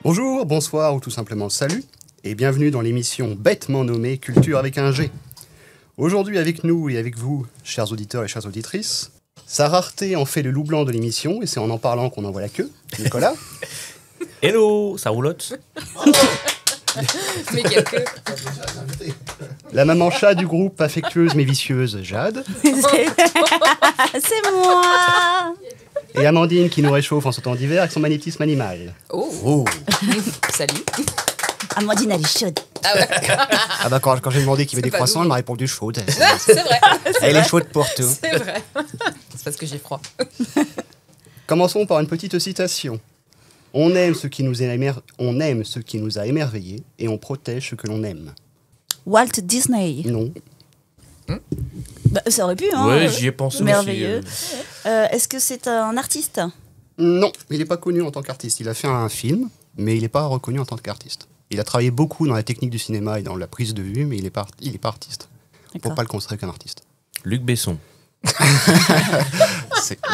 Bonjour, bonsoir ou tout simplement salut, et bienvenue dans l'émission bêtement nommée Culture avec un G. Aujourd'hui avec nous et avec vous, chers auditeurs et chères auditrices, sa rareté en fait le loup blanc de l'émission, et c'est en parlant qu'on en voit la queue, Nicolas. Hello, ça roulotte. Mais quelque. La maman chat du groupe, affectueuse mais vicieuse, Jade. C'est moi. Et Amandine qui nous réchauffe en ce temps d'hiver avec son magnétisme animal. Oh. Salut. Amandine, elle est chaude. Ah ouais. Ah bah quand j'ai demandé qu'il y avait C'est des pas croissants, nous. elle m'a répondu chaude. C'est vrai. Elle est chaude pour tout. C'est vrai. C'est parce que j'ai froid. Commençons par une petite citation. On aime ce qui nous a émerveillés et on protège ce que l'on aime. Walt Disney. Non. Bah, ça aurait pu, hein. Ouais, j'y ai pensé Merveilleux. aussi. Est-ce que c'est un artiste? Non, il n'est pas connu en tant qu'artiste. Il a fait un film, mais il n'est pas reconnu en tant qu'artiste. Il a travaillé beaucoup dans la technique du cinéma et dans la prise de vue, mais il n'est pas artiste. On ne peut D'accord. pas le considérer comme artiste. Luc Besson.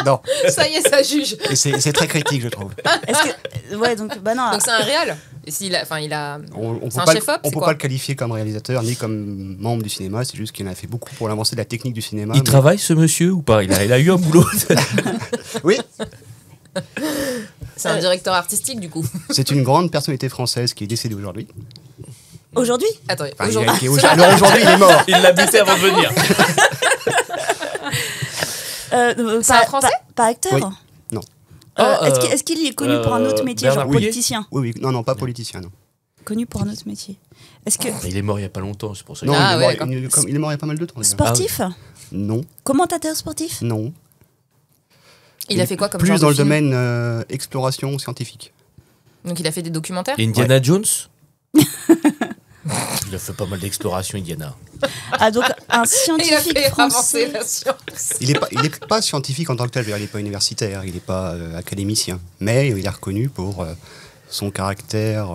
Non, Ça y est, ça juge. et c'est très critique, je trouve. Est-ce que... Ouais, donc, bah non. Donc c'est un réal. Et s'il a, enfin, il a. On C'est un peut chef-op, on c'est peut quoi pas le qualifier comme réalisateur ni comme membre du cinéma. C'est juste qu'il en a fait beaucoup pour l'avancée de la technique du cinéma. Il mais- travaille ce monsieur ou pas il a eu un boulot. Oui, C'est un directeur artistique du coup. c'est une grande personnalité française qui est décédée aujourd'hui. Aujourd'hui? Attendez. Enfin, Aujourd'hui. alors aujourd'hui, il est mort. Il l'a buté avant de venir. C'est un Français Pas acteur? Oui. Non. Est-ce qu'il est connu pour un autre métier, Bernard genre Pouillet politicien? Oui, non, pas politicien, non. Connu pour un autre métier. Est-ce que... Il est mort il y a pas longtemps, c'est pour ça. Non, Ah, il, est ouais, mort, d'accord. il est mort il y a pas mal de temps. déjà. Sportif? Non, Commentateur sportif? non. Il a fait quoi comme Plus genre dans de le film domaine exploration scientifique. Donc il a fait des documentaires. Indiana Jones. Il a fait pas mal d'exploration, Indiana. Ah, donc un Il a scientifique fait français. avancer la science. Il est pas scientifique en tant que tel, je veux dire, il n'est pas universitaire, il n'est pas académicien. Mais il est reconnu pour son caractère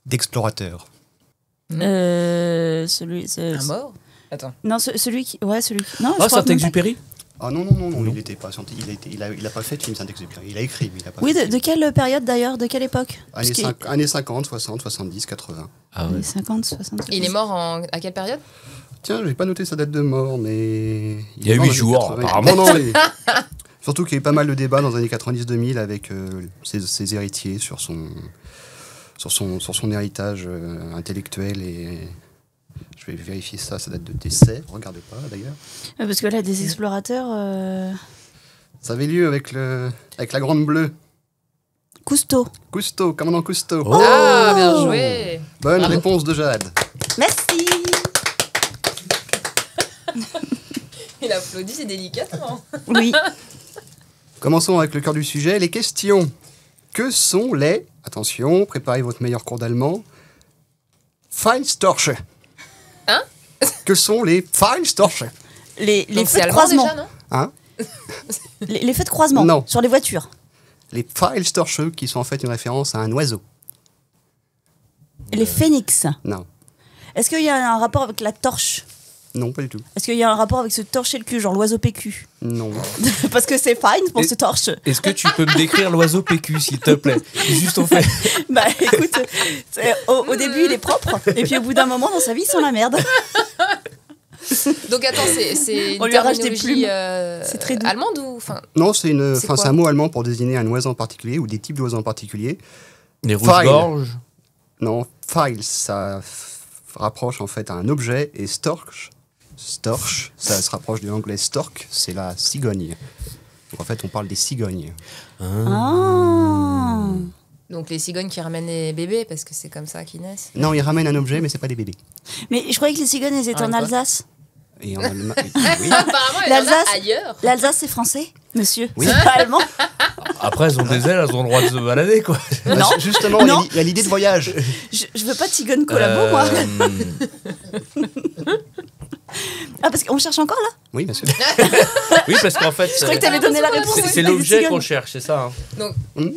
d'explorateur. Celui... Un mort. Attends. Non, celui qui... Ouais, celui qui... Non, je Ah, crois même pas. Saint-Exupéry. Ah non, il n'était pas scientifique. Il a pas fait de film Saint-Exupéry. Il a écrit, mais il a pas Oui, fait de quelle période d'ailleurs? De quelle époque? Parce qu'il- années 50, 60, 70, 80. Ah ouais. Les 50, 60... Il est mort à quelle période? Tiens, j'ai pas noté sa date de mort, mais... Il y a est mort 8 dans les jours, 80. apparemment. Non, surtout qu'il y a eu pas mal de débats dans les années 90-2000 avec ses héritiers sur son héritage intellectuel et... Je vais vérifier ça, sa date de décès. Regardez pas, d'ailleurs. Parce que là, des explorateurs... Ça avait lieu avec la Grande Bleue. Cousteau. Cousteau, commandant Cousteau. Oh. Ah, bien joué. Bonne Bravo. réponse de Jade. Merci. Il applaudit délicatement. Oui. Commençons avec le cœur du sujet, les questions. Que sont les... Attention, préparez votre meilleur cours d'allemand. Feinstorsche. Hein? Que sont les Feinstorsche? Les Donc feux c'est de allemand croisement. déjà, non? Hein? Les feux de croisement. Non. Sur les voitures. Les Pfeilstorsche, qui sont en fait une référence à un oiseau. Les phénix. Non, Est-ce qu'il y a un rapport avec la torche? non, pas du tout. Est-ce qu'il y a un rapport avec se torcher le cul, genre l'oiseau PQ? Non. Parce que c'est fine pour Et- se torche. Est-ce que tu peux me décrire l'oiseau PQ, s'il te plaît? Juste on fait. Bah écoute, au début il est propre, et puis au bout d'un moment dans sa vie il sent la merde. Donc attends, c'est On une lui arrache des terminologie plumes. C'est très doux. allemande ou enfin Non, c'est quoi un mot allemand pour désigner un oiseau en particulier ou des types d'oiseaux en particulier. Les File. rouges-gorges. Non, Pfeil, ça rapproche en fait à un objet et Storch, ça se rapproche de l'anglais stork, c'est la cigogne. Donc en fait, on parle des cigognes. Ah. donc les cigognes qui ramènent les bébés parce que c'est comme ça qu'ils naissent. Non, ils ramènent un objet, mais c'est pas des bébés. Mais je croyais que les cigognes elles étaient Ah, en quoi Alsace. Et en Allemagne, oui. Apparemment, il y en a L'Alsace ailleurs. L'Alsace c'est français, monsieur. Oui. C'est pas allemand. Après, elles ont des ailes, elles ont le droit de se balader, quoi. Non. Bah, justement, il y a Non. il y a l'idée de voyage. Je veux pas de cigogne collabo moi. Ah parce qu'on cherche encore là. Oui, bien sûr. Oui, parce qu'en fait, Je croyais que t'avais donné la réponse. c'est l'objet qu'on cherche, c'est ça. Hein. Donc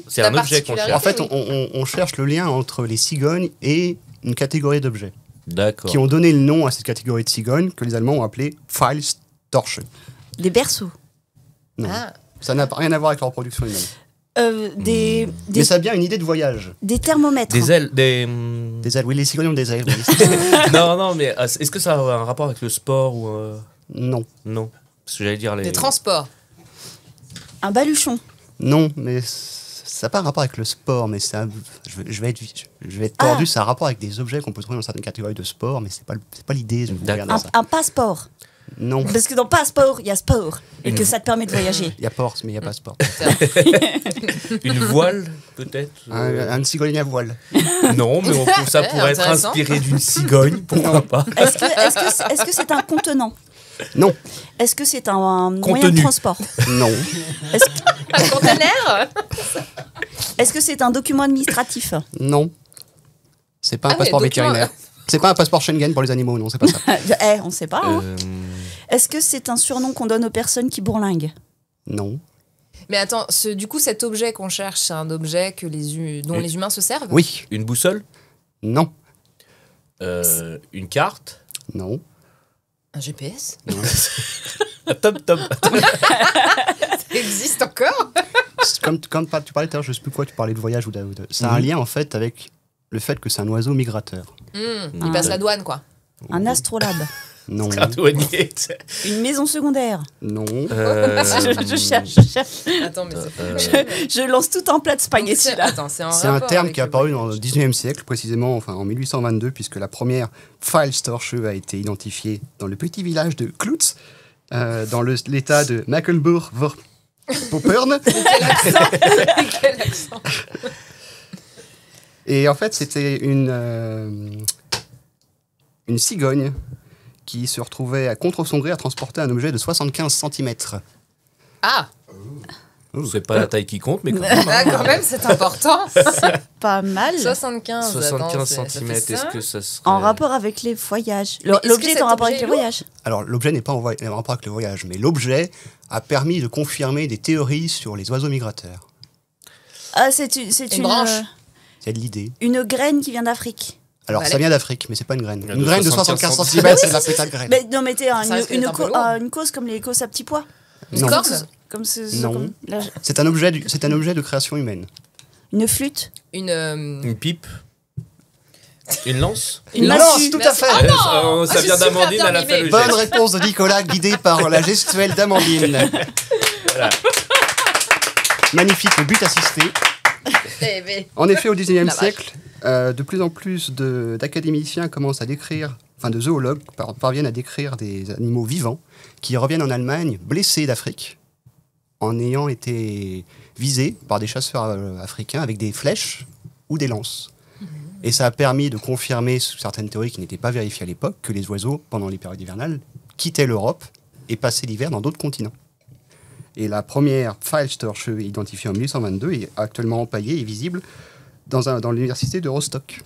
C'est La un objet qu'on particularité, En cherche. fait, oui. on cherche le lien entre les cigognes et une catégorie d'objets D'accord. qui ont donné le nom à cette catégorie de cigognes que les Allemands ont appelé Pfeilstorsche. Les berceaux. Non, Ah. ça n'a rien à voir avec leur production humaine. Des Mais ça a bien une idée de voyage. thermomètres. Des ailes, des... Des ailes, oui, les cigognes ont des ailes. Oui. non, mais est-ce que ça a un rapport avec le sport ou... Non. Non. Parce que j'allais dire les... Des transports. Un baluchon. Non, mais ça n'a pas un rapport avec le sport, mais ça, je vais être tordu, ça a un rapport avec des objets qu'on peut trouver dans certaines catégories de sport, mais c'est pas l'idée. Je vous D'accord. regarde ça. Un passeport. Non. Parce que dans passeport, il y a sport. Et que ça te permet de voyager. Il y a Porte, mais il n'y a pas sport. Une voile, peut-être Un cigogne à voile. Non, mais ça pourrait être intéressant. inspiré d'une cigogne, pourquoi pas. Est-ce que c'est un contenant? Non. Est-ce que c'est un moyen de Contenu. transport? Non. Un conteneur. Est-ce que c'est un document administratif? Non. C'est pas un Ah ouais, passeport document, vétérinaire. C'est pas un passeport Schengen pour les animaux, non, c'est pas ça. On sait pas. Hein. Est-ce que c'est un surnom qu'on donne aux personnes qui bourlinguent? Non. Mais attends, du coup, cet objet qu'on cherche, c'est un objet dont les humains se servent? Oui. Une boussole Non. Une carte Non. Un GPS? Top. Ça existe encore? Comme tu parlais tout à l'heure, je sais plus quoi, tu parlais de voyage ou ça a un lien en fait avec le fait que c'est un oiseau migrateur. Il passe la douane, quoi. Un astrolabe? Non. Douanier. Une maison secondaire? Non. Je cherche. Attends, mais c'est... Je lance tout un plat de spaghettis là. Attends, c'est C'est un terme qui est apparu dans le 19e siècle, précisément enfin, en 1822, puisque la première Pfeilstorche a été identifiée dans le petit village de Klutz, dans l'état de Mecklenburg-Vorpommern. Quel accent? Et en fait, c'était une cigogne qui se retrouvait à contre son gré à transporter un objet de 75 cm. Ah, C'est pas la taille qui compte, mais quand même. là, quand même, c'est important. Pas mal. 75, 75 attends, cm, ça fait est-ce ça que ça serait... En rapport avec les voyages. Mais est-ce L'objet que Ah, est en cet rapport objet avec les est lourd? voyages. Alors, l'objet n'est pas en rapport avec le voyage, mais l'objet a permis de confirmer des théories sur les oiseaux migrateurs. Ah, c'est Une branche. C'est de l'idée. Une graine qui vient d'Afrique. Alors, Allez. ça vient d'Afrique, mais c'est pas une graine. Il y a Une de graine de 75 75 cm, c'est la putain de graine. Mais non, mettez Ça risque d'être un peu lourd. une cause comme les causes à petits pois. Une Non. corde? Non. C'est un objet de création humaine. Une flûte. Une pipe. Une lance. Une lance, massue. tout à fait. Ah non Ça vient c'est super d'Amandine, bien elle a fait mimé. le Bonne geste. réponse de Nicolas, guidé par la gestuelle d'Amandine. Magnifique, le but assisté. Eh ben, En effet, au XIXe La vache. siècle, de plus en plus d'académiciens commencent à décrire, enfin de zoologues parviennent à décrire des animaux vivants qui reviennent en Allemagne blessés d'Afrique en ayant été visés par des chasseurs africains avec des flèches ou des lances. Et ça a permis de confirmer sous certaines théories qui n'étaient pas vérifiées à l'époque que les oiseaux, pendant les périodes hivernales, quittaient l'Europe et passaient l'hiver dans d'autres continents. Et la première Pfeilstorche identifiée en 1822 est actuellement empaillée et visible dans l'université de Rostock.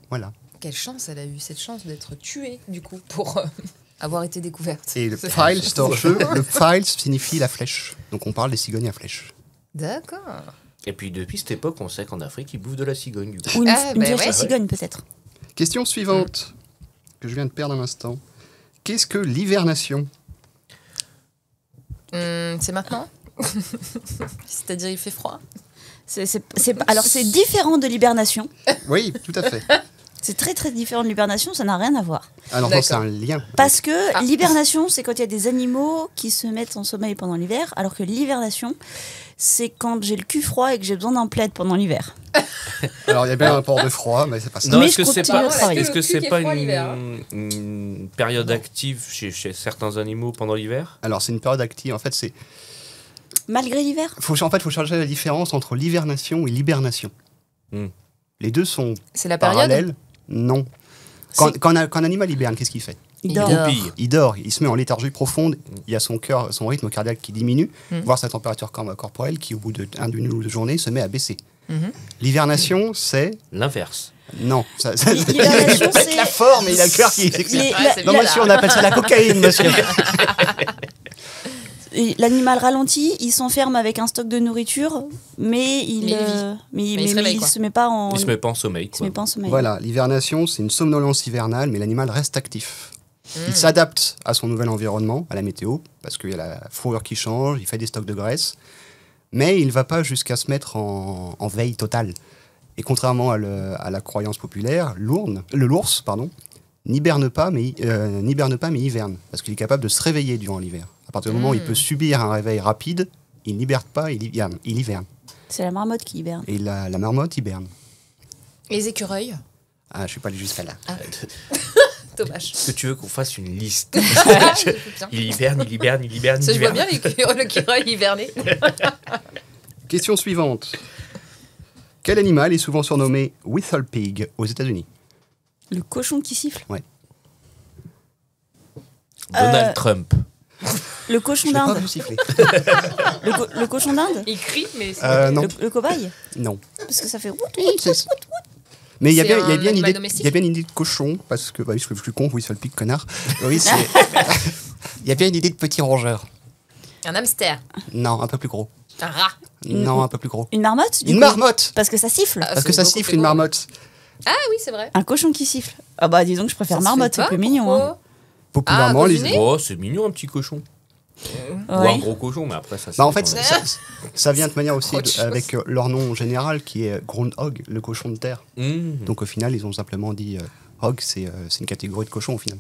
Voilà. quelle chance elle a eu, cette chance d'être tuée, du coup, pour avoir été découverte. Et le C'est- Pfeilstorche, le Pfeil signifie la flèche. Donc on parle des cigognes à flèche. D'accord. Et puis depuis cette époque, on sait qu'en Afrique, ils bouffent de la cigogne. Du coup. Ou une, Ah, une bah flèche ouais. à cigogne, peut-être. Question suivante, que je viens de perdre un instant. Qu'est-ce que l'hivernation? C'est maintenant. C'est-à-dire, il fait froid. Alors, c'est différent de l'hibernation. Oui, tout à fait. C'est très, très différent de l'hibernation. Ça n'a rien à voir. Alors non, c'est un lien. Parce que Ah. l'hibernation, c'est quand il y a des animaux qui se mettent en sommeil pendant l'hiver, alors que l'hivernation, c'est quand j'ai le cul froid et que j'ai besoin d'un plaid pendant l'hiver. Alors il y a bien un port de froid, mais c'est pas ça. Non, Mais est-ce je que c'est continue à pas, travailler. est-ce que Le cul c'est qui est pas froid l'hiver, une période active chez certains animaux pendant l'hiver? Alors c'est une période active. En fait, c'est Malgré l'hiver. faut chercher la différence entre l'hivernation et l'hibernation. Hmm. Les deux sont C'est la période. parallèles. Non. Quand un animal hiberne, qu'est-ce qu'il fait? Il Il dort. dort. Goupille. Il dort, il se met en léthargie profonde, il y a son cœur, son rythme cardiaque qui diminue, Mhm. voire sa température corporelle qui, au bout d'une ou deux journées, se met à baisser. Mhm. L'hivernation, c'est... L'inverse. Non. L'hivernation, c'est la forme et il a le cœur qui... Les- Ouais, c'est Non, bien, monsieur, là. on appelle ça la cocaïne, monsieur. Et l'animal ralentit, il s'enferme avec un stock de nourriture, mais il Mais il vit. mais il se réveille, il quoi. se met pas en Il se met pas en sommeil. il se Quoi. met pas en sommeil. Voilà, l'hivernation, c'est une somnolence hivernale, mais l'animal reste actif. Mm. Il s'adapte à son nouvel environnement, à la météo, parce qu'il y a la fourrure qui change, il fait des stocks de graisse. mais il ne va pas jusqu'à se mettre en veille totale. Et contrairement à la croyance populaire, l'ours n'hiberne pas, mais hiverne, parce qu'il est capable de se réveiller durant l'hiver. À partir du moment où il peut subir un réveil rapide, il n'hiberne pas, il hiverne. C'est la marmotte qui hiberne. Et la marmotte hiberne. Et les écureuils? Ah, je ne suis pas allé jusqu'à là. Dommage. Est-ce que tu veux qu'on fasse une liste? Je veux bien. Il hiberne, il hiberne, il hiberne, Ça, il je vois hiberne. bien l'écureuil hiverné. Question suivante. Quel animal est souvent surnommé Whistle Pig aux États-Unis? Le cochon qui siffle. Donald Trump. Le cochon Je n'ai pas d'Inde. vu siffler. Le cochon d'Inde. Il crie, mais c'est Non. Le cobaye. Non. Parce que ça fait... Mais il y a C'est bien un une animal idée. domestique Il y a bien une idée de cochon parce que je suis con, Whistle Pig, connard. Oui, c'est. Il y a bien une idée de petit rongeur. un hamster, Non, un peu plus gros. un rat. Non, un peu plus gros. Une marmotte du Une coup marmotte. Parce que ça siffle. Ah, Parce que c'est ça beaucoup siffle plus une gros. marmotte. Ah oui, c'est vrai. Un cochon qui siffle. Ah bah disons que je préfère Ça se marmotte, fait c'est pas, plus mignon. pourquoi Hein. Populairement, Ah, les. cochiné. Oh, c'est mignon un petit cochon. Ou un Ouais. gros cochon, mais après ça. Bah, en fait, c'est- ça vient de manière aussi Autre chose. avec leur nom général qui est Groundhog, le cochon de terre. Mmh. Donc au final, ils ont simplement dit hog, c'est une catégorie de cochon au final.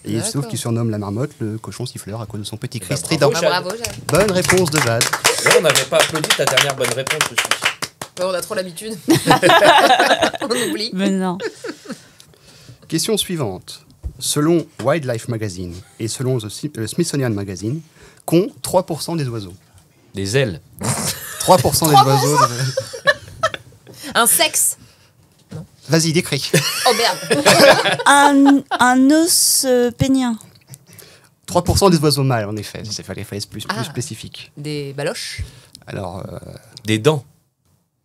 Et il se trouve D'accord. qu'ils surnomment la marmotte le cochon siffleur à cause de son petit cri bah, strident. bravo, Ah, bravo, Jade. Bonne réponse de Jade. Ouais, on n'avait pas applaudi ta dernière bonne réponse aussi. Ouais, on a trop l'habitude. On oublie. Mais non. Question suivante. Selon Wildlife Magazine et selon le Smithsonian Magazine, qu'ont 3% des oiseaux. Des ailes. 3% des oiseaux. Un sexe. Vas-y, décris. Oh merde. Un os pénien. 3% des oiseaux mâles, en effet. Il fallait être plus Ah. spécifique. Des baloches. Alors, Des dents.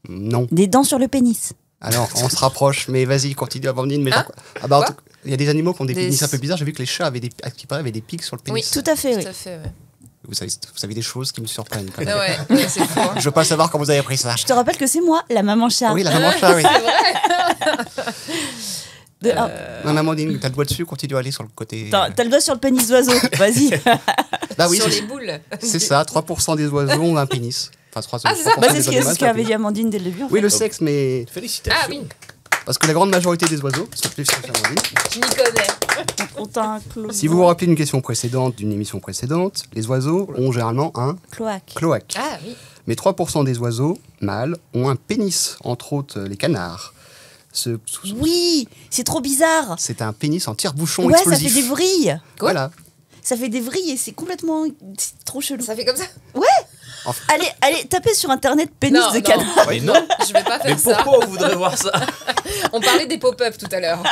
non. Des dents sur le pénis. Alors, on se rapproche, mais vas-y, continue, Amandine. Mais Hein ah bah, en Quoi tout- il y a des animaux qui ont des Des- pénis un peu bizarres. J'ai vu que les chats avaient à ce qui paraît, avaient des pics sur le pénis. Oui. Tout à fait, oui. Tout à fait, ouais. Vous savez des choses qui me surprennent quand même. Ah ouais, ouais, c'est fou. Hein. Je veux pas savoir comment vous avez appris ça. Je te rappelle que c'est moi, la maman chat. Oui, la maman chat, oui. Ah, Non, Amandine, t'as le doigt dessus, continue à aller sur le côté. t'as le doigt sur le pénis d'oiseau. Vas-y. Bah oui, Sur c'est les boules. c'est ça, 3% des oiseaux ont un pénis. Enfin, 3%, Ah, c'est ça. 3% Bah, des c'est animaux ont ce un qu'avait pénis. dit Amandine dès le début. en Oui, fait. le sexe, mais. Félicitations. Ah oui, Parce que la grande majorité des oiseaux, sont plus sur Amandine. je m'y connais. On t'a un clo- Si vous vous rappelez d'une question précédente, d'une émission précédente, les oiseaux ont généralement un cloaque. cloaque. Ah oui. Mais 3% des oiseaux mâles ont un pénis, entre autres les canards. Oui, c'est trop bizarre. C'est un pénis en tire-bouchon Ouais, explosif. ça fait des vrilles. Quoi Voilà. Ça fait des vrilles et c'est complètement... C'est trop chelou. Ça fait comme ça. Allez, tapez sur internet pénis Non, de non. canard. Mais non. Je vais pas Mais faire ça. pourquoi on voudrait voir ça? On parlait des pop-up tout à l'heure.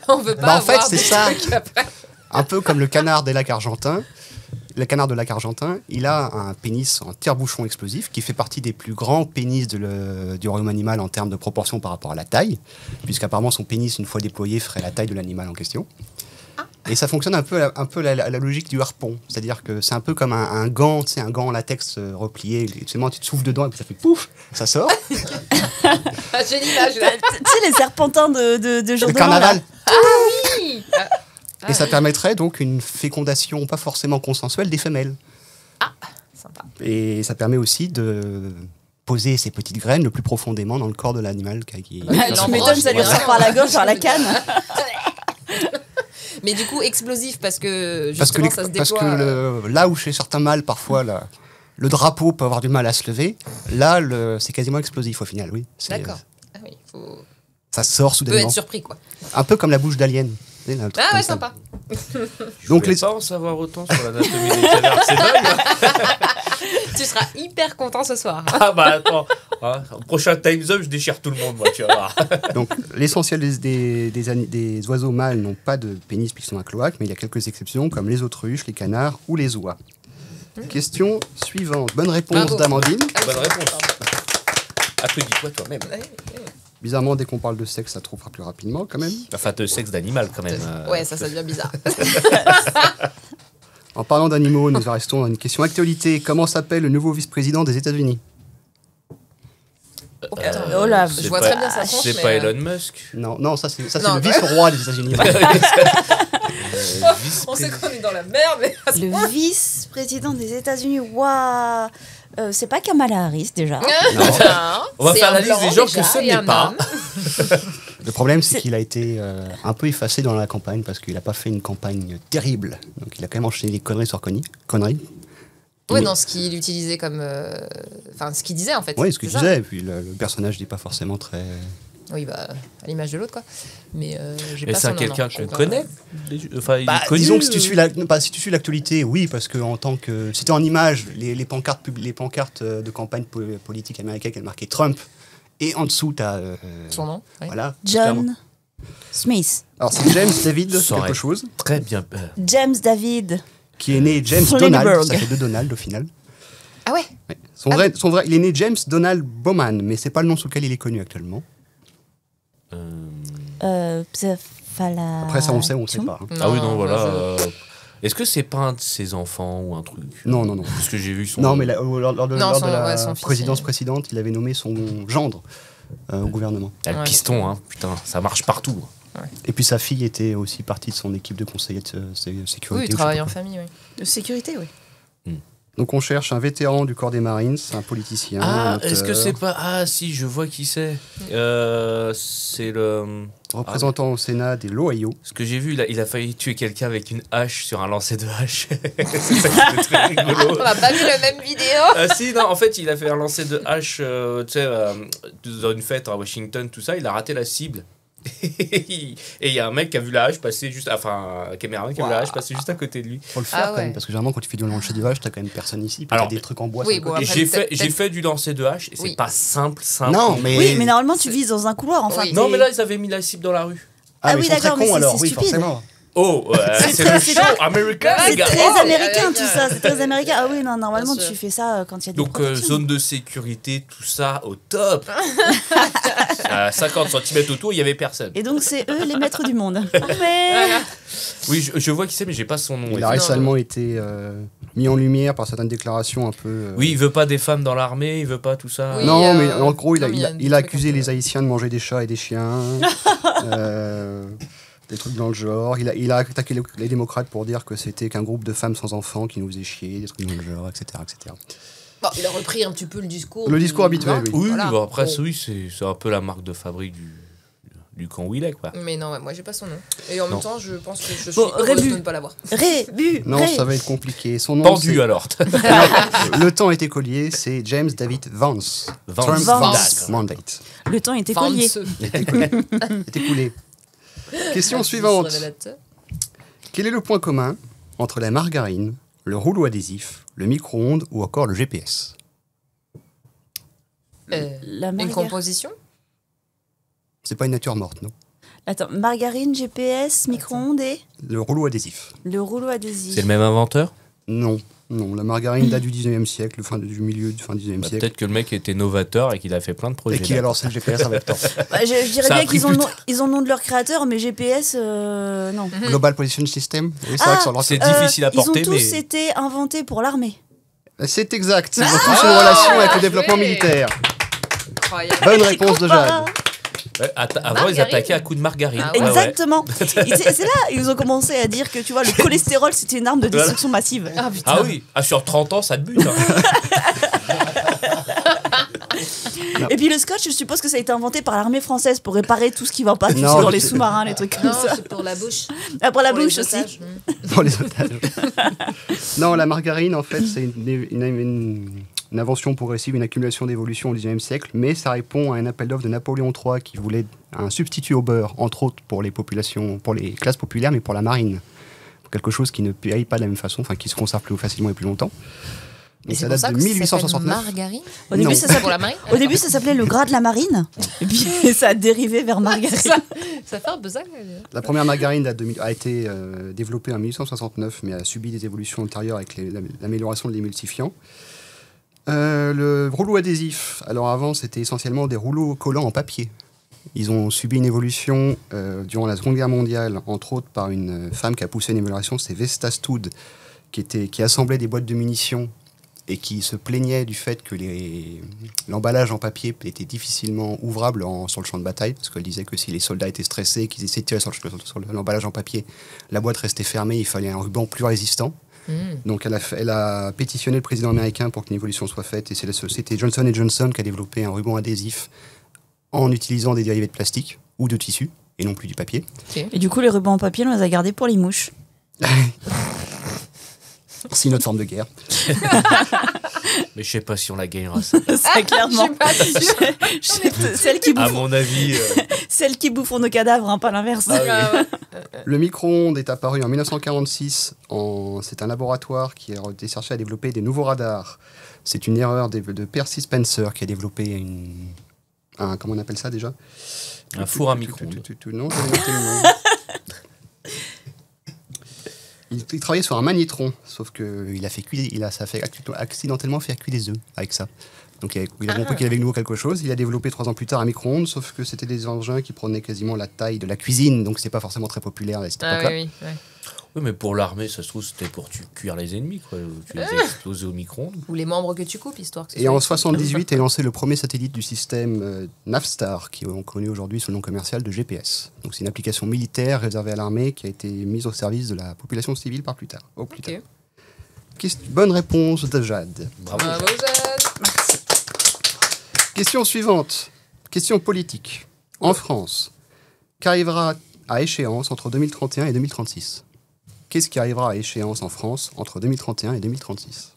On veut pas Bah, en fait, avoir c'est des ça. trucs après. Un peu comme le canard des lacs argentins. Le canard de lac argentin, il a un pénis en tire-bouchon explosif qui fait partie des plus grands pénis du royaume animal en termes de proportion par rapport à la taille, puisqu'apparemment son pénis, une fois déployé, ferait la taille de l'animal en question. Et ça fonctionne un peu la logique du harpon, c'est-à-dire que c'est un peu comme un gant, tu sais, un gant en latex replié, seulement tu te souffles dedans et puis ça fait pouf, ça sort. Ah, j'ai l'image là. Tu sais, les serpentins de jour Le de l'an, là. carnaval. Oui. Et ça permettrait donc une fécondation pas forcément consensuelle des femelles. Sympa. Et ça permet aussi de poser ces petites graines le plus profondément dans le corps de l'animal. Qui... Ouais, Tu l'embranche, m'étonnes, ça lui voilà. ressort par la gauche, par la canne. Mais du coup, explosif parce que justement ça se parce déploie. que là où chez certains mâles, parfois, le drapeau peut avoir du mal à se lever, là, c'est quasiment explosif au final, oui. D'accord. Ah oui, faut. Ça sort Peut soudainement. être surpris quoi. Un peu comme la bouche d'alien. Vous savez, un truc Ah comme ouais, ça. sympa. Je Donc voulais les- pas en savoir autant sur l'anatomie des canards. C'est dingue. Tu seras hyper content ce soir. Ah bah attends. Ah, au prochain Time's Up, je déchire tout le monde, moi, tu vas voir. Donc, l'essentiel des oiseaux mâles n'ont pas de pénis puisqu'ils ont un cloaque, mais il y a quelques exceptions comme les autruches, les canards ou les oies. Question suivante. Bonne réponse Bravo. d'Amandine. Bonne réponse. Applaudis-toi toi-même. Bizarrement, dès qu'on parle de sexe, ça trouvera plus rapidement quand même. Enfin, de sexe d'animal quand même. Ouais, ça devient bizarre. En parlant d'animaux, nous restons dans une question actualité. Comment s'appelle le nouveau vice-président des États-Unis? Oh, putain. Oh là, je vois très bien sa tronche. C'est mais, pas Elon Musk. Non, ça c'est Non, le vice-roi des États-Unis. On sait qu'on est dans la merde, mais. Le vice-président des États-Unis, waouh. C'est pas Kamala Harris, déjà. On va C'est faire un la liste blanc, des gens déjà, que ce et un n'est pas. homme. Le problème, c'est C'est- qu'il a été un peu effacé dans la campagne parce qu'il n'a pas fait une campagne terrible. Donc il a quand même enchaîné des conneries sur conneries. Ouais, dans ce qu'il utilisait comme. Enfin, ce qu'il disait en fait. Oui, ce que c'est je ça. disais. Et puis le personnage n'est pas forcément très. Oui, bah, à l'image de l'autre, quoi. Mais j'ai Mais pas c'est son nom, quelqu'un non, je qu'on sais pas. connaît. Enfin, il Bah, est connu. disons que si tu suis si tu suis l'actualité, oui, parce que en tant que c'était en image, les pancartes de campagne politique américaine, elles marquaient Trump, et en dessous t'as Son nom. Ouais. voilà. clairement. John Smith. Alors c'est James David Ça aurait- quelque chose, Très bien. James David. qui est né James Flaneberg. Donald, ça fait deux Donald au final. Ah ouais. Ouais. Son vrai, il est né James Donald Bowman, mais c'est pas le nom sous lequel il est connu actuellement. Après, Après ça on sait pas. hein. Ah oui, non, voilà. moi, Est-ce que c'est pas un de ses enfants ou un truc Non, non, non. Parce que j'ai vu son. Non, mais lors de Non, la son fils, présidence il- précédente, il avait nommé son gendre au gouvernement. Ah, le Ouais. piston, hein. Putain, ça marche partout. Et puis sa fille était aussi partie de son équipe de conseillers de sécurité. Oui, ou il je sais travaille pas en quoi. famille, oui. De sécurité, oui. Donc on cherche un vétéran du corps des Marines, un politicien. Ah, un est-ce que auteur, c'est pas. Ah, si, je vois qui c'est. C'est le. représentant au Sénat de l'Ohio. Ce que j'ai vu, il a failli tuer quelqu'un avec une hache sur un lancer de hache. C'est ça qui était très rigolo. On n'a pas vu la même vidéo. Ah si, non, en fait, il a fait un lancer de hache, tu sais, dans une fête à Washington, tout ça, il a raté la cible. Et il y a un mec qui a vu la hache passer juste, enfin, un caméraman qui a vu la hache passer juste à côté de lui. Faut le faire Ah quand ouais. même, parce que généralement quand tu fais du lancer de hache, t'as quand même personne ici. Puis Alors, t'as des trucs en bois. oui, sur le bon, côté. Et après, j'ai peut-être- fait du lancer de hache, et c'est Oui. pas simple. Non, mais. Oui, mais normalement, tu vises dans un couloir, enfin. Oui. Non, t'es- mais là, ils avaient mis la cible dans la rue. Ah, Ah mais oui, ils sont très d'accord, mais cons c'est alors, oui, stupide. forcément. Oh, c'est très- le c'est show très- américain, C'est les gars. très Oh, américain américain. tout ça, c'est très américain. Ah oui, non, normalement Bien sûr. tu fais ça quand il y a des Donc, protections. zone de sécurité, tout ça, au top. À 50 cm autour, il y avait personne. Et donc c'est eux les maîtres du monde. Mais Oui, je vois qui c'est, mais j'ai pas son nom. Il a récemment été mis en lumière par certaines déclarations un peu. Oui, il veut pas des femmes dans l'armée, il veut pas tout ça. Oui. Non, mais en gros, comme il y a il a des trucs accusé un peu- les Haïtiens de manger des chats et des chiens. Des trucs dans le genre. Il a attaqué les démocrates pour dire que c'était qu'un groupe de femmes sans enfants qui nous faisait chier, des trucs dans le genre, etc. etc. Bon, il a repris un petit peu le discours. Le discours habituel, oui. Oui, Voilà. bon, après, Bon. oui, c'est un peu la marque de fabrique du camp où il est, quoi. Mais non, ouais, moi j'ai pas son nom. Et en Non. même temps, je pense que je suis Bon, heureuse Rébu. de ne pas l'avoir. Rébu. Non, ça va être compliqué. Son nom, Pendu c'est- alors. Le temps est écolier, c'est James David Vance. Vance. Term Vance. Mandate. Le temps est écolier. Est écoulé. Question suivante. Quel est le point commun entre la margarine, le rouleau adhésif, le micro-ondes ou encore le GPS? La Une margarine. composition. C'est pas une nature morte, non? Attends, margarine, GPS, micro-ondes et Le rouleau adhésif. le rouleau adhésif. C'est le même inventeur. Non. Non, la margarine date du 19e siècle, du milieu du fin 19e Bah, siècle. peut-être que le mec était novateur et qu'il a fait plein de projets. Et qui alors c'est le GPS avec temps. Bah, je dirais Ça a bien pris qu'ils ont, plus ils ont le nom de leur créateur, mais GPS, non. Global Position System. Oui, c'est Ah, vrai que sur leur- C'est difficile à porter, ils ont tous mais. été inventés pour l'armée. C'est exact. Ils ont tous une relation avec le développement ouais. militaire. Incroyable. Bonne réponse de Jade. Ouais, avant, ils Margarine. attaquaient à coups de margarine. Ah ouais. Ouais, ouais. Exactement. Et c'est là ils ont commencé à dire que tu vois le cholestérol c'était une arme de destruction massive. Ah putain. Ah oui, sur 30 ans, ça te bute. Hein. Et puis le scotch, je suppose que ça a été inventé par l'armée française pour réparer tout ce qui va pas, tu sais, Non, dans les c'est- sous-marins, les trucs comme Non, ça. c'est pour la bouche. Ah, pour la Pour les bouche aussi. otages. Pour les otages. Non, la margarine, en fait, c'est une invention progressive, une accumulation d'évolution au XIXe siècle, mais ça répond à un appel d'offres de Napoléon III qui voulait un substitut au beurre, entre autres pour les populations, pour les classes populaires, mais pour la marine. Quelque chose qui ne paye pas de la même façon, enfin qui se conserve plus facilement et plus longtemps. Et Donc c'est ça pour date ça de que ça s'appelle 1869. margarine. Au début, Non. ça Pour s'appelait, la marine. au début, ça s'appelait le gras de la marine. Et puis ça a dérivé vers margarine. Ça fait un peu ça. quoi. La première margarine a été développée en 1869, mais a subi des évolutions ultérieures avec l'amélioration de l'émulsifiant. Le rouleau adhésif, alors avant c'était essentiellement des rouleaux collants en papier. Ils ont subi une évolution durant la Seconde Guerre mondiale, entre autres par une femme qui a poussé une évolution, c'est Vesta Stud, qui assemblait des boîtes de munitions et qui se plaignait du fait que l'emballage en papier était difficilement ouvrable sur le champ de bataille, parce qu'elle disait que si les soldats étaient stressés, qu'ils essayaient de tirer sur l'emballage en papier, la boîte restait fermée, il fallait un ruban plus résistant. Donc elle a pétitionné le président américain pour qu'une évolution soit faite, et c'est la société Johnson & Johnson qui a développé un ruban adhésif en utilisant des dérivés de plastique ou de tissu, et non plus du papier. Et du coup, les rubans en papier, on les a gardés pour les mouches. C'est une autre forme de guerre. Mais je sais pas si on la gagnera, ça. C'est clairement. Celle qui À bouffe, mon avis. celle qui bouffe nos cadavres, hein, pas l'inverse. Ah oui. Le micro-ondes est apparu en 1946. C'est un laboratoire qui a été cherché à développer des nouveaux radars. C'est une erreur de Percy Spencer qui a développé comment on appelle ça déjà? Un four à micro-ondes. Non, j'avais noté le nom. Il travaillait sur un magnétron, sauf qu'il a fait accidentellement faire cuire des œufs avec ça. Donc il a compris qu'il avait de nouveau quelque chose. Il a développé 3 ans plus tard un micro-ondes, sauf que c'était des engins qui prenaient quasiment la taille de la cuisine, donc c'était pas forcément très populaire à cette époque-là. Oui, oui. Oui, mais pour l'armée, ça se trouve, c'était pour cuire les ennemis, quoi. Tu les explosais au micro-ondes. Ou les membres que tu coupes, histoire que ce Et soit en utile. 78 est lancé le premier satellite du système Navstar, qui on connaît aujourd'hui sous le nom commercial de GPS. Donc c'est une application militaire réservée à l'armée qui a été mise au service de la population civile plus tard. Ok. Bonne réponse de Jade. Bravo. Bravo, Jade. Question suivante. Question politique. En France, qu'arrivera à échéance entre 2031 et 2036 ? Qu'est-ce qui arrivera à échéance en France entre 2031 et 2036 ?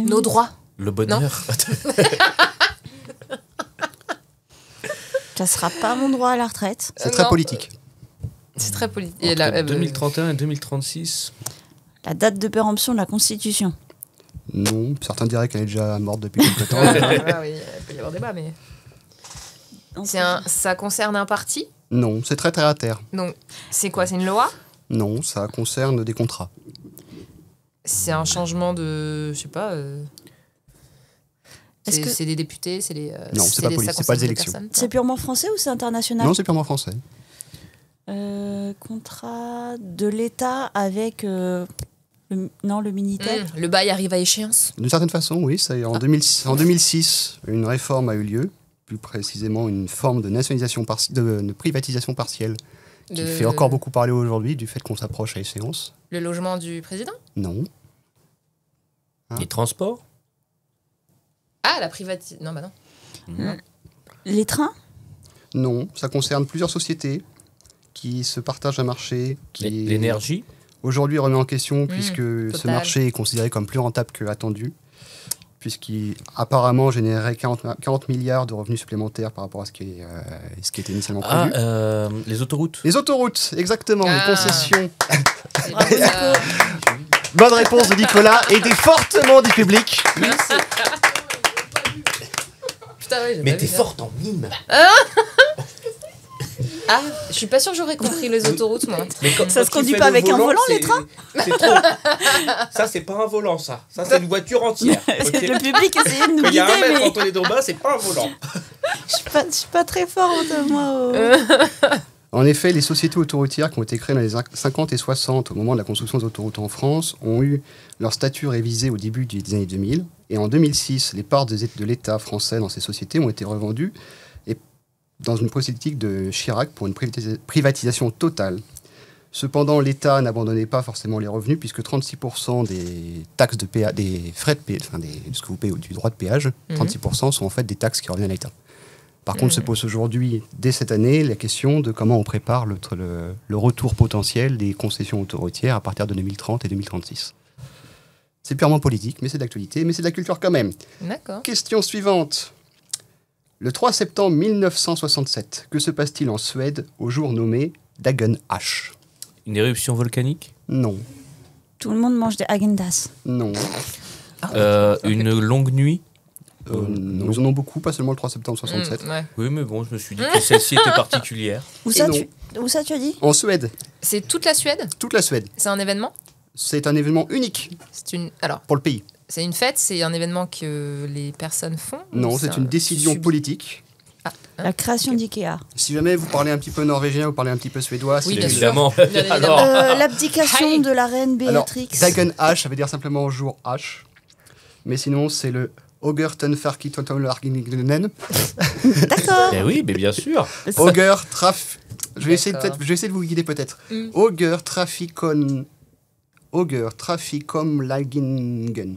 Nos droits. Le bonheur. Ça sera pas mon droit à la retraite. C'est très Non. politique. C'est très politique. Entre 2031 et 2036. La date de péremption de la Constitution. Non, certains diraient qu'elle est déjà morte depuis quelque temps. Ah oui, il peut y avoir débat, mais. Donc, Ça concerne un parti. Non, c'est très terre à terre. Donc, c'est quoi? C'est une loi? Non, ça concerne des contrats. C'est un changement de. Je sais pas. Est-ce que- C'est des députés? C'est les. Non, c'est pas ça politique, c'est concerne pas des des élections. personnes C'est purement français ou c'est international? Non, c'est purement français. Contrat de l'État avec le Minitel. Le bail arrive à échéance. D'une certaine façon, oui. En 2006, une réforme a eu lieu. Plus précisément, une forme de nationalisation de privatisation partielle qui fait encore beaucoup parler aujourd'hui du fait qu'on s'approche à échéance. Le logement du président? Non. Les transports. Ah, la privatisation. Non, bah non. Les trains? Non, ça concerne plusieurs sociétés qui se partagent un marché qui L'énergie. aujourd'hui remet en question puisque ce Total. marché est considéré comme plus rentable que attendu, puisqu'il apparemment générerait 40 milliards de revenus supplémentaires par rapport à ce qui était initialement prévu. Les autoroutes. Les autoroutes, exactement, Ah. les concessions. Bravo, ça. Bonne réponse de Nicolas, aidé fortement du public. Putain, ouais, j'ai Mais pas t'es vu ça. forte en mime. Ah, je suis pas sûre que j'aurais compris les autoroutes, moi. Mais Ça se conduit pas avec un volant, les trains? C'est trop. Ça, c'est pas un volant, ça. Ça, c'est une voiture entière. ok Le public essayait de nous Quand il y a un guider, mètre mais entre les deux bas, c'est pas un volant. je suis pas très forte, moi. En effet, les sociétés autoroutières qui ont été créées dans les 50 et 60 au moment de la construction des autoroutes en France ont eu leur statut révisé au début des années 2000. Et en 2006, les parts de l'État français dans ces sociétés ont été revendues et dans une politique de Chirac pour une privatisation totale. Cependant, l'État n'abandonnait pas forcément les revenus puisque 36% des taxes de péage, des frais de péage, enfin de ce que vous payez du droit de péage, 36% sont en fait des taxes qui reviennent à l'État. Par contre, se pose aujourd'hui, dès cette année, la question de comment on prépare le retour potentiel des concessions autoroutières à partir de 2030 et 2036. C'est purement politique, mais c'est d'actualité, mais c'est de la culture quand même. D'accord. Question suivante. Le 3 septembre 1967, que se passe-t-il en Suède au jour nommé Dagen Ash? Une éruption volcanique. Non, Tout le monde mange des Häagen-Dazs. non. Une longue nuit. Non, ils en ont beaucoup, pas seulement le 3 septembre 67. Ouais. Oui, mais bon, je me suis dit que celle-ci était particulière. Où ça, non. où ça tu as dit? En Suède, C'est toute la Suède? toute la Suède. C'est un événement? C'est un événement unique Alors, pour le pays. c'est une fête? C'est un événement que les personnes font? Non, Ou c'est une décision subi- politique. La création d'IKEA. Si jamais vous parlez un petit peu norvégien, vous parlez un petit peu suédois, Oui, c'est bien sûr. Évidemment. Bien évidemment. Alors, L'abdication Hi. de la reine Alors, Béatrix. Dagen H, ça veut dire simplement jour H. Mais sinon, c'est le Ogerten Farkitotolarginen. D'accord. eh oui, mais bien sûr. Oger Traf. Je vais essayer D'accord. de vous guider peut-être. Mm. Oger Trafikon. Augur Trafficum Lagingen.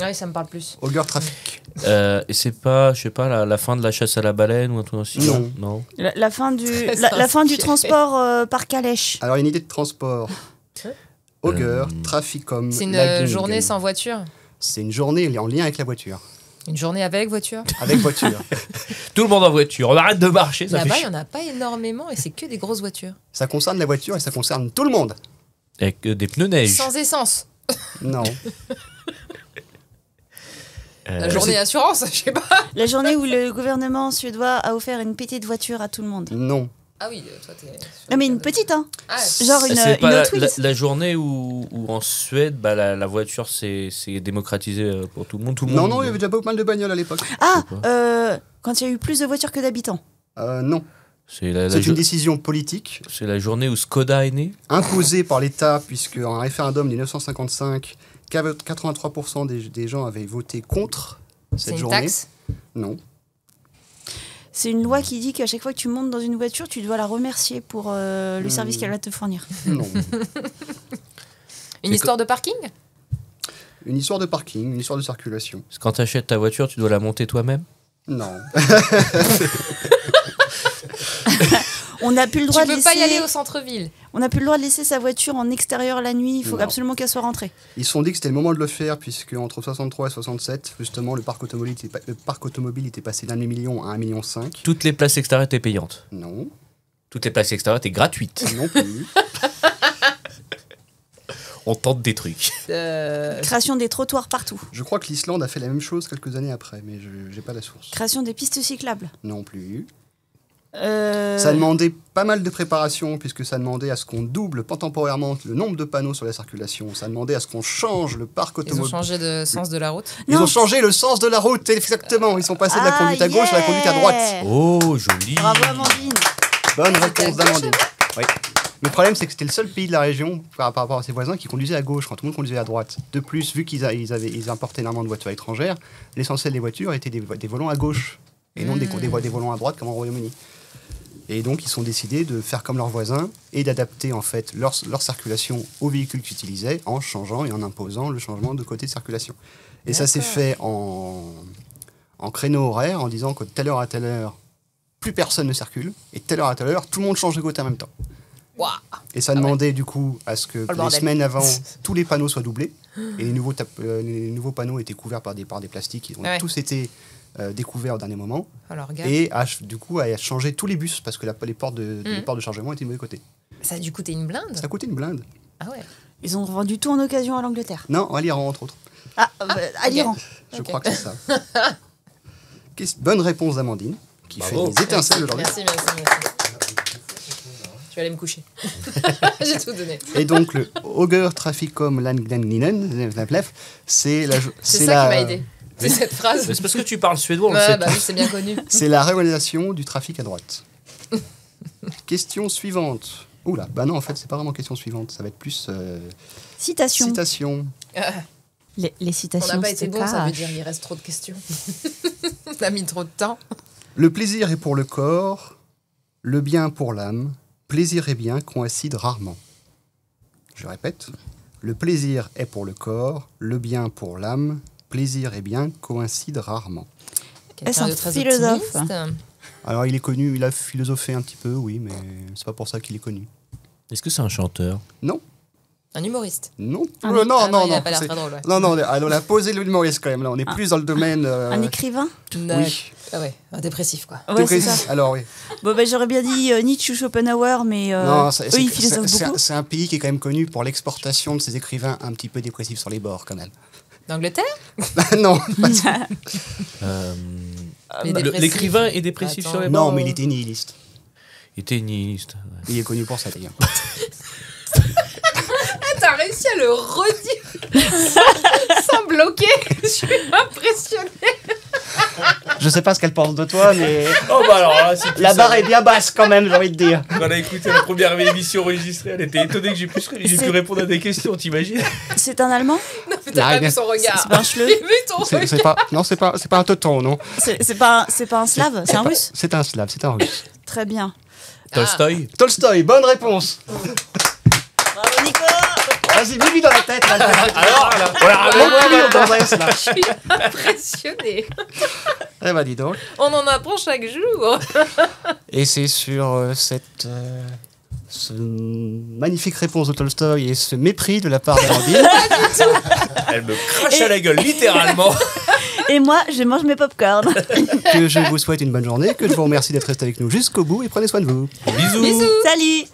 Ouais, ça me parle plus. Augur Traffic. Et c'est pas, je sais pas, la fin de la chasse à la baleine ou un truc ainsi? Non. La fin du, Très la fin du inspiré. transport par calèche. Alors, une idée de transport. Augur Trafficum C'est une Lagingen. journée sans voiture. C'est une journée en lien avec la voiture. Une journée avec voiture. Avec voiture. Tout le monde en voiture. On arrête de marcher, ça fait Là-bas, il chier. n'y en a pas énormément et c'est que des grosses voitures. Ça concerne la voiture et ça concerne tout le monde. Avec des pneus neige. Sans essence. Non. La journée assurance, je sais pas. La journée où le gouvernement suédois a offert une petite voiture à tout le monde. Non. Ah oui, toi t'es. Non, mais une petite, hein. Ah, Genre C'est une pas Hot Wheels. la journée où en Suède, bah, la voiture c'est démocratisé pour tout le monde. Tout le Non, monde non, il y avait déjà pas mal de bagnoles à l'époque. Ah, Je sais quand il y a eu plus de voitures que d'habitants. Non. C'est la, C'est une décision politique c'est la journée où Skoda est né. imposée par l'État, puisque en référendum de 1955, 83% des gens avaient voté contre c'est cette une journée. taxe. Non. C'est une loi qui dit qu'à chaque fois que tu montes dans une voiture, tu dois la remercier pour le service qu'elle va te fournir. Non. Une histoire de parking. Une histoire de parking, une histoire de circulation. Parce que quand tu achètes ta voiture, tu dois la monter toi-même. Non. On n'a plus le droit Tu de peux pas y aller laisser. au centre-ville. On n'a plus le droit de laisser sa voiture en extérieur la nuit. Il faut Non. absolument qu'elle soit rentrée. Ils se sont dit que c'était le moment de le faire, puisque entre 63 et 67, justement, le parc automobile était passé d'1 million à 1,5 million. Toutes les places extérieures étaient payantes. Non. Toutes les places extérieures étaient gratuites. Non plus. On tente des trucs. Création des trottoirs partout. Je crois que l'Islande a fait la même chose quelques années après, mais je n'ai pas la source. Création des pistes cyclables. Non plus. Euh, Ça demandait pas mal de préparation, puisque ça demandait à ce qu'on double pas temporairement le nombre de panneaux sur la circulation. Ça demandait à ce qu'on change le parc Ils ont automobile. changé de sens de la route. Ils Non. ont changé le sens de la route, exactement. Ils sont passés de la conduite à gauche à la conduite à droite. Oh, joli. Bravo Amandine. Bonne C'était à réponse gauche, d'Amandine. Oui. Le problème, c'est que c'était le seul pays de la région, par rapport à ses voisins, qui conduisait à gauche quand tout le monde conduisait à droite. De plus, vu qu'ils importaient énormément de voitures étrangères, l'essentiel des voitures étaient des volants à gauche, et non des volants à droite comme au Royaume-Uni. Et donc, ils sont décidés de faire comme leurs voisins et d'adapter en fait leur circulation aux véhicules qu'ils utilisaient en changeant et en imposant le changement de côté de circulation. Et ça s'est fait en créneau horaire, en disant que de telle heure à telle heure, plus personne ne circule, et de telle heure à telle heure, tout le monde change de côté en même temps. Waouh. Et ça demandait du coup à ce que le les bordel. semaines avant, tous les panneaux soient doublés. Et les nouveaux panneaux étaient couverts par des plastiques. Ils ont Ouais. tous été découverts au dernier moment. Alors regarde. Et du coup, a changé tous les bus parce que les portes de chargement étaient du mauvais côté. Ça a dû coûter une blinde. Ça a coûté une blinde. Ah ouais. Ils ont vendu tout en occasion à l'Angleterre. Non, à l'Iran, entre autres. Ah, à l'Iran. Je Ok. crois que c'est ça. Bonne réponse d'Amandine, qui Bravo. fait des étincelles aujourd'hui. Merci. Je vais aller me coucher. J'ai tout donné. Et donc, le Augur Trafficum Landlinen, c'est la. C'est ça qui m'a aidé. C'est cette phrase. Mais c'est parce que tu parles suédois, on le Ouais, sait bah tous. oui, c'est bien connu. C'est la régulation du trafic à droite. Question suivante. Oula, bah non, en fait, c'est pas vraiment question suivante. Ça va être plus Citation. citation. Les On citations, n'a pas été c'est bon, ça veut dire qu'il reste trop de questions. On a mis trop de temps. Le plaisir est pour le corps, le bien pour l'âme. Plaisir et bien coïncident rarement. Je répète. Le plaisir est pour le corps, le bien pour l'âme. Plaisir et bien coïncident rarement. Est-ce Quelqu'un un de très philosophe optimiste. Alors, il est connu, il a philosophé un petit peu, oui, mais c'est pas pour ça qu'il est connu. Est-ce que c'est un chanteur? Non, Un humoriste. non, Ah, non, Ah non, il a non. pas l'air c'est- très drôle. Ouais. Non, non, on a posé l'humoriste quand même. Là, on est plus dans le domaine. Un écrivain. Oui. Ah ouais, un dépressif quoi. Ouais, c'est ça. Alors, oui. Bon, bah, j'aurais bien dit Nietzsche ou Schopenhauer, mais Non, eux, ils philosophent beaucoup. c'est un pays qui est quand même connu pour l'exportation de ses écrivains un petit peu dépressifs sur les bords, quand même. D'Angleterre. Non, Les dépressifs. L'écrivain est dépressif Attends. sur les bords. non, mais il était nihiliste. Il était nihiliste. Ouais. Il est connu pour ça, d'ailleurs. T'as réussi à le redire sans bloquer. Je suis impressionnée. Je sais pas ce qu'elle pense de toi, mais Oh bah alors là, si tu la barre savais. est bien basse quand même, j'ai envie de dire. Quand elle a écouté la première émission enregistrée, elle était étonnée que j'ai pu C'est- répondre à des questions, t'imagines? C'est un Allemand. Non, mais t'as pas vu son regard. C'est pas un chleu. J'ai vu ton regard. C'est pas, non, c'est pas un teuton, non. C'est pas un slave, c'est un russe. C'est un slave, c'est un russe. Très bien. Tolstoï. Tolstoï, bonne réponse. Bravo Nico. Vas-y, mets-lui dans la tête. Là, Alors, là, voilà, dans un là. Je suis impressionnée. Eh ben, dis donc. On en apprend chaque jour. Et c'est sur cette magnifique réponse de Tolstoï et ce mépris de la part d'Amandine elle me crache à la gueule, littéralement. Et moi, je mange mes popcorn. que je vous souhaite une bonne journée, que je vous remercie d'être resté avec nous jusqu'au bout et prenez soin de vous. Bisous. Bisous. Salut!